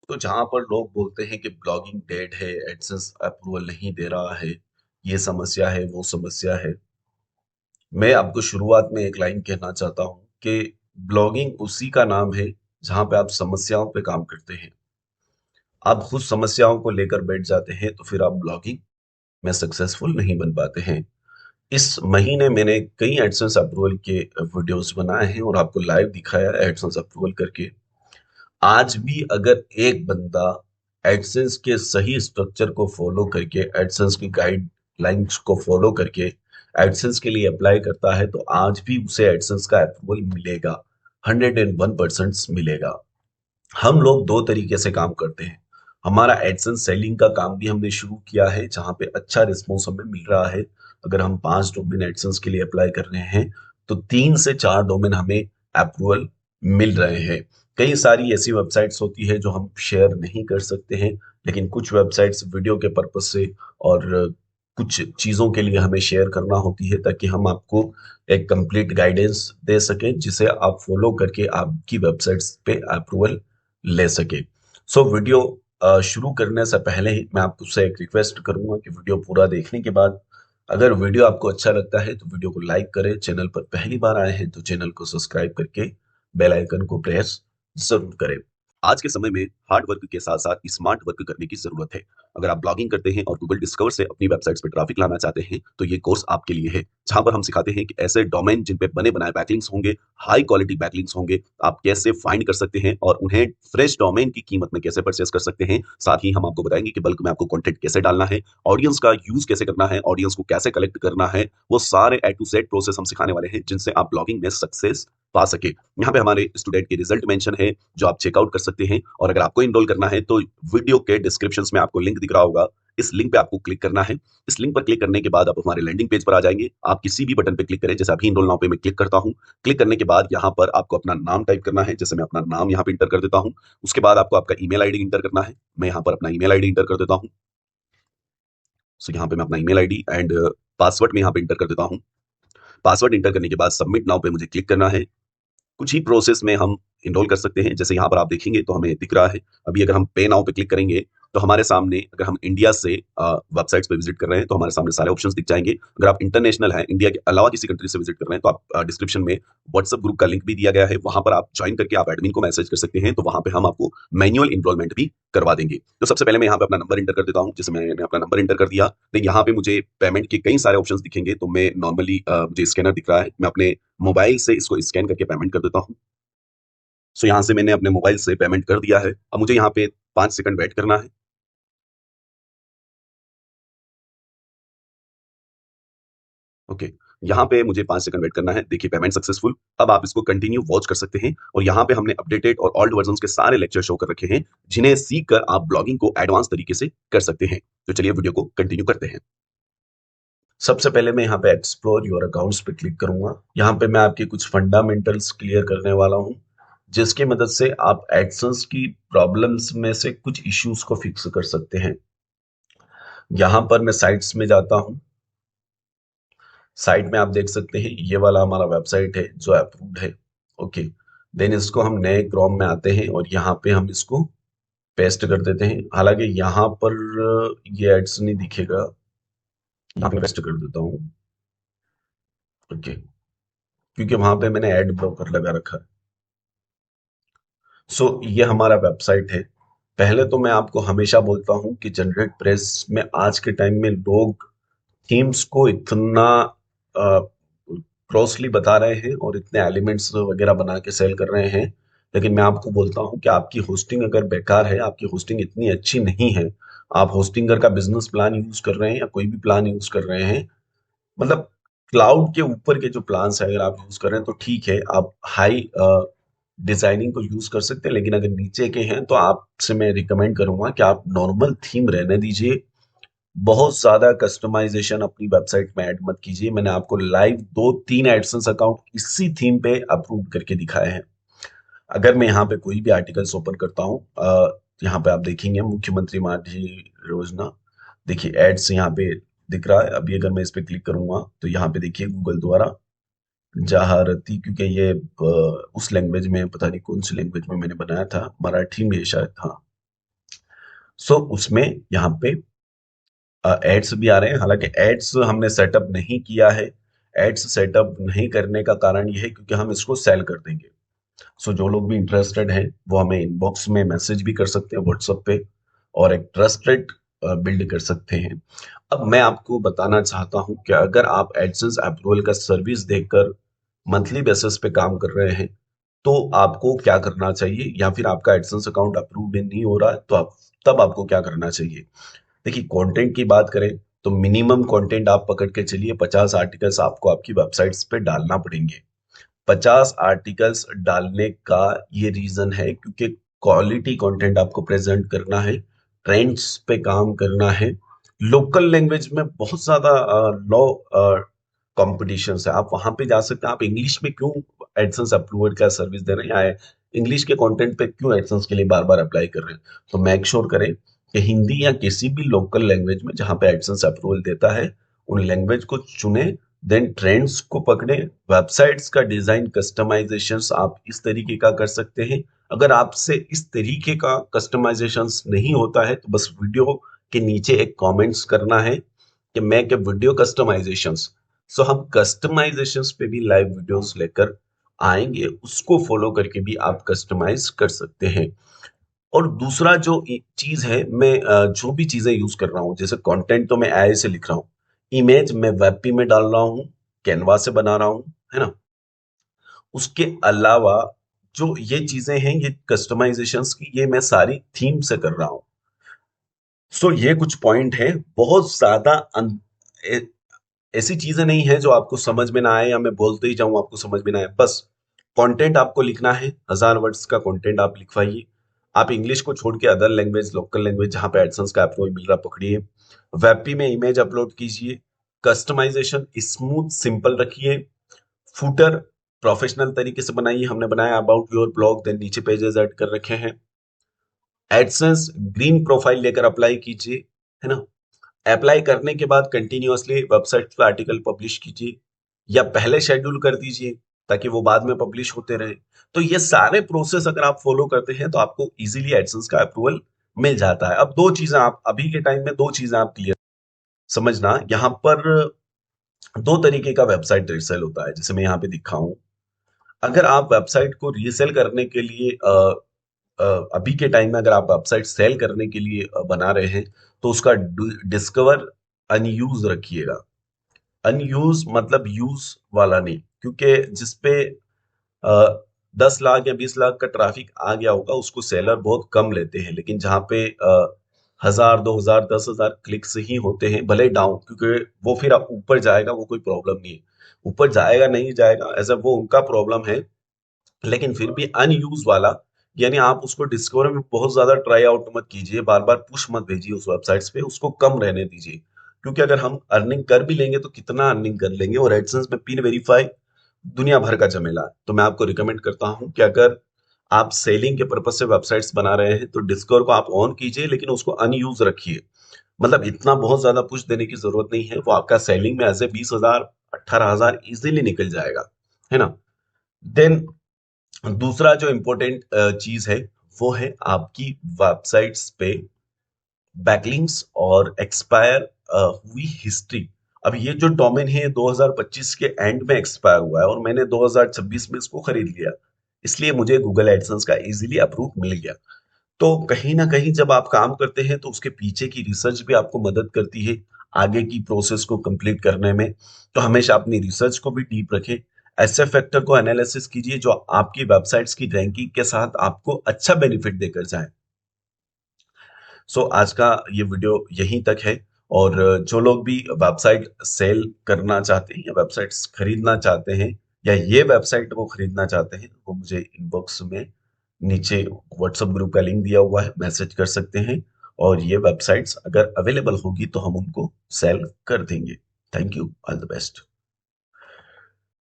तो जहां पर लोग बोलते हैं कि ब्लॉगिंग डेड है, एडसेंस अप्रूवल नहीं दे रहा है, ये समस्या है, वो समस्या है, मैं आपको शुरुआत में एक लाइन कहना चाहता हूँ कि ब्लॉगिंग उसी का नाम है जहां पे आप समस्याओं पे काम करते हैं। आप खुद समस्याओं को लेकर बैठ जाते हैं तो फिर आप ब्लॉगिंग में सक्सेसफुल नहीं बन पाते हैं। इस महीने मैंने कई एडसेंस अप्रूवल के वीडियोस बनाए हैं और आपको लाइव दिखाया एडसेंस अप्रूवल करके। आज भी अगर एक बंदा एडसेंस के सही स्ट्रक्चर को फॉलो करके, एडसेंस की गाइडलाइंस को फॉलो करके एडसेंस के लिए अप्लाई करता है तो आज भी उसे एडसेंस का अप्रूवल मिलेगा। 101% मिलेगा। हम लोग दो तरीके से काम करते हैं। हमारा एडसेंस सेलिंग का काम भी हमने शुरू किया है जहां पे अच्छा रिस्पॉन्स हमें मिल रहा है। अगर हम 5 डोमेन एडसेंस के लिए अप्लाई कर रहे हैं तो 3 से 4 डोमेन हमें अप्रूवल मिल रहे हैं। कई सारी ऐसी वेबसाइट्स होती है जो हम शेयर नहीं कर सकते हैं, लेकिन कुछ वेबसाइट्स वीडियो के पर्पज से और कुछ चीजों के लिए हमें शेयर करना होती है ताकि हम आपको एक कंप्लीट गाइडेंस दे सकें जिसे आप फॉलो करके आपकी वेबसाइट्स पे अप्रूवल ले सके। सो वीडियो शुरू करने से पहले ही मैं आपसे एक रिक्वेस्ट करूंगा कि वीडियो पूरा देखने के बाद अगर वीडियो आपको अच्छा लगता है तो वीडियो को लाइक करें। चैनल पर पहली बार आए हैं तो चैनल को सब्सक्राइब करके बेल आइकन को प्रेस जरूर करें। आज के समय में हार्ड वर्क के साथ साथ स्मार्ट वर्क करने की जरूरत है। अगर आप ब्लॉगिंग करते हैं और गूगल डिस्कवर से अपनी वेबसाइट्स पे ट्रैफिक लाना चाहते हैं तो ये कोर्स आपके लिए है, जहां पर हम सिखाते हैं कि ऐसे डोमेन जिन पे बने बनाए बैकलिंक्स होंगे, हाई क्वालिटी बैकलिंक्स होंगे, आप कैसे फाइंड कर सकते हैं और उन्हें फ्रेश डोमेन की कीमत में कैसे परचेस कर सकते हैं। साथ ही हम आपको बताएंगे कि बल्क में आपको कंटेंट कैसे डालना है, ऑडियंस का यूज कैसे करना है, ऑडियंस को कैसे कलेक्ट करना है। वो सारे ए टू जेड प्रोसेस हम सिखाने वाले हैं जिनसे आप ब्लॉगिंग में सक्सेस पा सके। यहाँ पे हमारे स्टूडेंट के रिजल्ट मेंशन है जो आप चेकआउट कर सकते हैं, और अगर आपको इनरोल करना है तो वीडियो के डिस्क्रिप्शन में आपको लिंक दिख रहा होगा। इस लिंक पे आपको क्लिक करना है। इस लिंक पर क्लिक करने के बाद आप हमारे लैंडिंग पेज पर आ जाएंगे। आप किसी भी बटन पे क्लिक करें, जैसे अभी इनरोल नाउ पे मैं क्लिक करता हूं। क्लिक करने के बाद यहाँ पर आपको अपना नाम टाइप करना है, जैसे मैं अपना नाम यहाँ पे इंटर कर देता हूँ। उसके बाद आपको आपका ईमेल आईडी इंटर करना है। मैं यहाँ पर अपना ईमेल आईडी इंटर कर देता हूँ। सो यहाँ पे मैं अपना ईमेल आईडी एंड पासवर्ड में यहाँ पे इंटर कर देता हूँ। पासवर्ड इंटर करने के बाद सबमिट नाउ पे मुझे क्लिक करना है। कुछ ही प्रोसेस में हम इनरोल कर सकते हैं। जैसे यहाँ पर आप देखेंगे तो हमें दिख रहा है। अभी अगर हम पे नाउ पे क्लिक करेंगे तो हमारे सामने, अगर हम इंडिया से वेबसाइट्स पे विजिट कर रहे हैं तो हमारे सामने सारे ऑप्शंस दिख जाएंगे। अगर आप इंटरनेशनल हैं, इंडिया के अलावा किसी कंट्री से विजिट कर रहे हैं, तो आप डिस्क्रिप्शन में व्हाट्सएप ग्रुप का लिंक भी दिया गया है, वहां पर आप ज्वाइन करके आप एडमिन को मैसेज कर सकते हैं। तो वहां पे हम आपको मैनुअल इनरोलमेंट भी करवा देंगे। तो सबसे पहले मैं यहाँ पे अपना नंबर इंटर कर देता हूँ। जैसे मैंने अपना नंबर इंटर कर दिया तो यहाँ पे मुझे पेमेंट के कई सारे ऑप्शंस दिखेंगे। तो मैं नॉर्मली, मुझे स्कैनर दिख रहा है, मैं अपने मोबाइल से इसको स्कैन करके पेमेंट कर देता हूँ। सो यहाँ से मैंने अपने मोबाइल से पेमेंट कर दिया है। अब मुझे यहाँ पे 5 सेकंड वेट करना है। ओके, यहाँ पे मुझे 5 सेकंड वेट करना है। देखिए, पेमेंट सक्सेसफुल। अब आप इसको कंटिन्यू वॉच कर सकते हैं, और यहाँ पे हमने अपडेटेड और ओल्ड वर्जन के सारे लेक्चर शो कर रखे हैं जिन्हें सीख कर आप ब्लॉगिंग को एडवांस तरीके से कर सकते हैं। तो चलिए वीडियो को कंटिन्यू करते हैं। सबसे पहले मैं यहाँ पे एक्सप्लोर योर अकाउंट्स पे क्लिक करूंगा। यहाँ पे मैं आपके कुछ फंडामेंटल्स क्लियर करने वाला हूँ जिसकी मदद से आप एडसेंस की प्रॉब्लम्स में से कुछ इश्यूज को फिक्स कर सकते हैं। यहाँ पर मैं साइट्स में जाता हूँ। साइट में आप देख सकते हैं ये वाला हमारा वेबसाइट है जो अप्रूव्ड है। ओके, देन इसको हम नए क्रोम में आते हैं और यहाँ पे हम इसको पेस्ट कर देते हैं। हालांकि यहाँ पर ये एड्स नहीं दिखेगा, यहाँ पे पेस्ट कर देता हूँ। ओके, क्योंकि वहां पे मैंने एड ब्लॉकर लगा रखा है। सो ये हमारा वेबसाइट है। पहले तो मैं आपको हमेशा बोलता हूँ कि जनरेट प्रेस में आज के टाइम में लोग थीम्स को इतना ग्रॉसली बता रहे हैं और इतने एलिमेंट्स वगैरह बना के सेल कर रहे हैं, लेकिन मैं आपको बोलता हूँ कि आपकी होस्टिंग अगर बेकार है, आपकी होस्टिंग इतनी अच्छी नहीं है, आप होस्टिंगर का बिजनेस प्लान यूज कर रहे हैं या कोई भी प्लान यूज कर रहे हैं, मतलब क्लाउड के ऊपर के जो प्लान्स है अगर आप यूज कर रहे हैं तो ठीक है, आप हाई डिजाइनिंग को यूज कर सकते हैं। लेकिन अगर नीचे के हैं तो आपसे मैं रिकमेंड करूंगा कि आप नॉर्मल थीम रहने दीजिए। बहुत ज्यादा कस्टमाइजेशन अपनी वेबसाइट में ऐड मत कीजिए। मैंने आपको लाइव 2-3 एडसेंस अकाउंट इसी थीम पे अप्रूव करके दिखाए हैं। अगर मैं यहाँ पे कोई भी आर्टिकल्स ओपन करता हूँ, यहाँ पे आप देखेंगे मुख्यमंत्री माझी योजना, देखिए एड्स यहाँ पे दिख रहा है। अभी अगर मैं इस पे क्लिक करूंगा तो यहाँ पे देखिए गूगल द्वारा जहारती, क्योंकि ये उस लैंग्वेज में, पता नहीं कौन सी लैंग्वेज में मैंने बनाया था, मराठी में शायद था। सो उसमें यहाँ पे एड्स भी आ रहे हैं। हालांकि एड्स हमने सेटअप नहीं किया है। एड्स सेटअप नहीं करने का कारण ये है क्योंकि हम इसको सेल कर देंगे। सो जो लोग भी इंटरेस्टेड हैं वो हमें इनबॉक्स में मैसेज भी कर सकते हैं व्हाट्सएप पे, और एक ट्रस्ट रेट बिल्ड कर सकते हैं। अब मैं आपको बताना चाहता हूं कि अगर आप एडसेंस अप्रूवल का सर्विस देकर मंथली बेसिस पे काम कर रहे हैं तो आपको क्या करना चाहिए, या फिर आपका एडसेंस अकाउंट अप्रूव नहीं हो रहा है तो आप तब आपको क्या करना चाहिए। देखिए, कंटेंट की बात करें तो मिनिमम कंटेंट आप पकड़ के चलिए 50 आर्टिकल्स आपको आपकी वेबसाइट्स पे डालना पड़ेंगे। 50 आर्टिकल्स डालने का ये रीजन है क्योंकि क्वालिटी कंटेंट आपको प्रेजेंट करना है, ट्रेंड्स पे काम करना है। लोकल लैंग्वेज में बहुत ज्यादा लॉ कॉम्पिटिशन है, आप वहां पे जा सकते हैं। आप इंग्लिश में क्यों एडसेंस अप्रूवल का सर्विस दे रहे हैं, या इंग्लिश के कंटेंट पे क्यों एडसेंस के लिए बार बार अप्लाई कर रहे हैं। तो मेक श्योर करें कि हिंदी या किसी भी लोकल लैंग्वेज में जहां पे एडसेंस अप्रूवल देता है उन लैंग्वेज को चुने। देन ट्रेंड्स को पकड़े। वेबसाइट्स का डिजाइन कस्टमाइजेशंस आप इस तरीके का कर सकते हैं। अगर आपसे इस तरीके का कस्टमाइजेशंस नहीं होता है तो बस वीडियो के नीचे एक कमेंट्स करना है कि मैं के वीडियो कस्टमाइजेशंस। सो हम कस्टमाइजेशंस पे भी लाइव वीडियोस लेकर आएंगे, उसको फॉलो करके भी आप कस्टमाइज कर सकते हैं। और दूसरा जो चीज है, मैं जो भी चीजें यूज कर रहा हूँ, जैसे कंटेंट तो मैं एआई से लिख रहा हूँ, इमेज मैं वेबपी में डाल रहा हूँ, कैनवा से बना रहा हूँ, है ना। उसके अलावा जो ये चीजें हैं, ये कस्टमाइजेशंस की, ये मैं सारी थीम से कर रहा हूँ। सो ये कुछ पॉइंट है। बहुत ज्यादा ए- ऐसी चीजें नहीं है जो आपको समझ में ना आए, या मैं बोलते ही जाऊं आपको समझ में ना आए। बस कंटेंट आपको लिखना है, 1000 वर्ड्स का कंटेंट आप लिखवाइए। आप इंग्लिश को छोड़ के अदर लैंग्वेज, लोकल लैंग्वेज जहां पे एडसेंस का अप्रूवल मिल रहा पकड़िए। वेबपी में इमेज अपलोड कीजिए। कस्टमाइजेशन स्मूथ सिंपल रखिए। फूटर प्रोफेशनल तरीके से बनाइए। हमने बनाया अबाउट योर ब्लॉग, देन नीचे पेजेस ऐड कर रखे हैं। एडसेंस ग्रीन प्रोफाइल लेकर अप्लाई कीजिए, है ना। अप्लाई करने के बाद कंटिन्यूअसली वेबसाइट पे आर्टिकल पब्लिश कीजिए, या पहले शेड्यूल कर दीजिए ताकि वो बाद में पब्लिश होते रहे। तो ये सारे प्रोसेस अगर आप फॉलो करते हैं तो आपको इजीली एडसेंस का अप्रूवल मिल जाता है। अब दो चीजें, आप अभी के टाइम में दो चीजें आप क्लियर समझना। यहाँ पर दो तरीके का वेबसाइट रीसेल होता है, जैसे मैं यहाँ पे दिखा हूँ। अगर आप वेबसाइट को रीसेल करने के लिए अ, अभी के टाइम में अगर आप वेबसाइट सेल करने के लिए बना रहे हैं तो उसका डिस्कवर अनयूज रखिएगा। अनयूज मतलब यूज वाला नहीं, क्योंकि जिसपे 10 लाख या 20 लाख का ट्रैफिक आ गया होगा उसको सेलर बहुत कम लेते हैं, लेकिन जहाँ पे 1000, 2000, 10,000 क्लिक्स ही होते हैं, भले डाउन, क्योंकि वो फिर ऊपर जाएगा, वो कोई प्रॉब्लम नहीं है। ऊपर जाएगा नहीं जाएगा ऐसा वो उनका प्रॉब्लम है। लेकिन फिर भी अनयूज वाला, यानी आप उसको डिस्कवर में बहुत ज्यादा ट्राई आउट मत कीजिए, बार बार पुश मत भेजिए उस वेबसाइट्स पे, उसको कम रहने दीजिए। क्योंकि अगर हम अर्निंग कर भी लेंगे तो कितना अर्निंग कर लेंगे, और एडसेंस में पिन वेरीफाई दुनिया भर का झमेला है। तो मैं आपको रिकमेंड करता हूं कि अगर आप सेलिंग के पर्पज से वेबसाइट्स बना रहे हैं तो डिस्कवर को आप ऑन कीजिए, लेकिन उसको अनयूज रखिए। मतलब इतना बहुत ज्यादा पुश देने की जरूरत नहीं है, वो आपका सेलिंग में ऐसे 20,000, 18,000 इजीली निकल जाएगा, है ना। देन दूसरा जो इम्पोर्टेंट चीज है वो है आपकी वेबसाइट्स पे बैकलिंक्स और एक्सपायर हुई हिस्ट्री। अब ये जो डोमेन है 2025 के एंड में एक्सपायर हुआ है और मैंने 2026 में इसको खरीद लिया, इसलिए मुझे गूगल एडसेंस का इजीली अप्रूव मिल गया। तो कहीं ना कहीं जब आप काम करते हैं तो उसके पीछे की रिसर्च भी आपको मदद करती है आगे की प्रोसेस को कंप्लीट करने में। तो हमेशा अपनी रिसर्च को भी डीप रखें। ऐसे फैक्टर को एनालिसिस कीजिए जो आपकी वेबसाइट्स की रैंकिंग के साथ आपको अच्छा बेनिफिट देकर जाए। सो आज का ये वीडियो यहीं तक है। और जो लोग भी वेबसाइट सेल करना चाहते हैं या वेबसाइट्स खरीदना चाहते हैं, या ये वेबसाइट वो खरीदना चाहते हैं, वो मुझे इनबॉक्स में नीचे व्हाट्सएप ग्रुप का लिंक दिया हुआ है, मैसेज कर सकते हैं। और ये वेबसाइट्स अगर अवेलेबल होगी तो हम उनको सेल कर देंगे। Thank you, all the best.